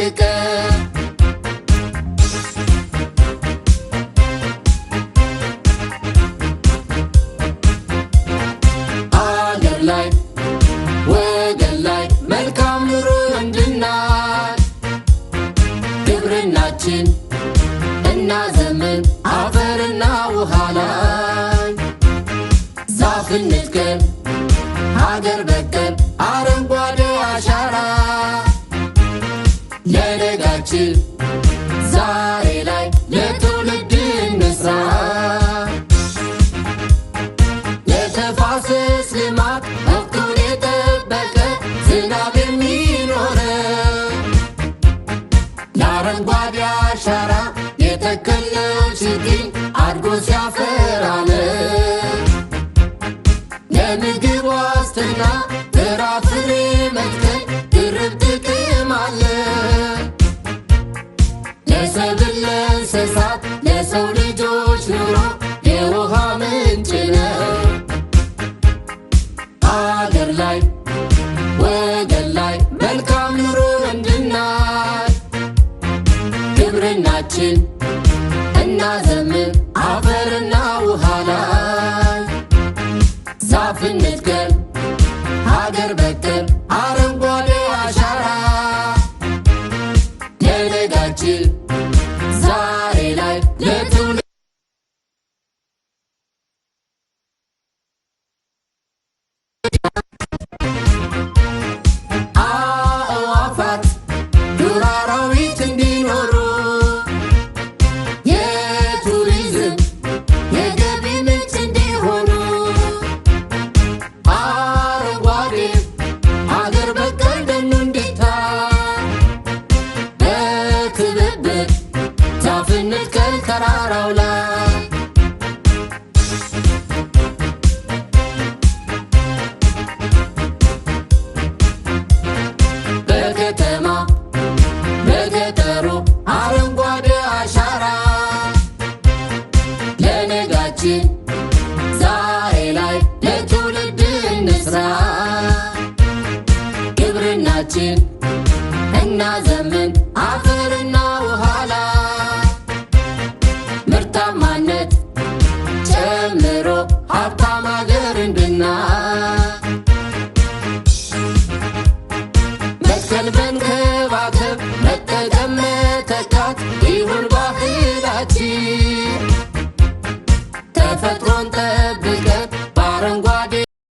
ተጠንቅቀ አገር ላይ ወገን ላይ መልካም ኑሮ እንድናይ ግብርናችን እናዘምን አፈርና ውሃ ላይ ዛፍ እንትከል ሀገር በቀል አረንጓዴ አሻራ ለነጋችን ዛሬ ላይ ለትውልድ እንስራ ለተፋሰስ ልማት ወቅቱን የጠበቀ ዝናብ የሚኖረ ለአረንጓዴ አሻራ የተከልነው ችግኝ አድጎ ሲያፈራነ ለምግብ ዋስትና ፍራፍሬ መትከል ድርብ ጥቅም አለ ለሰብል ለእንስሳት ለሰው ልጆች ኑሮ የውሃ ምንጭ ነው አገር ላይ ወገን ላይ መልካም ኑሮ እንድናይ ግብርናችን እናዘምን አፈርና ውሃ ላይ ዛፍ እንትከል ሀገር በቀል አረንጓዴ አሻራ ለነጋችን ዛሬ ላይ ለትውልድ አእዋፋት ዱር አራዊት እንዲኖሩ የቱሪዝም የገቢ ምንጭ እንዲሆኑ አረንጓዴ አገር በቀል ደኑ እንዲታይ በትብብር ዛፍ እንትከል ተራራው ላይ በከተማ በገጠሩ አረንጓዴ አሻራ ለነጋችን ዛሬ ላይ ለትውልድ እንስራ ግብርናችን እናዘምን አፈርና ውሃ ላይ ምርታማነት ጨምሮ ሀብታም አገር እንድናይ መትከል መንከባከብ መጠቀም መተካት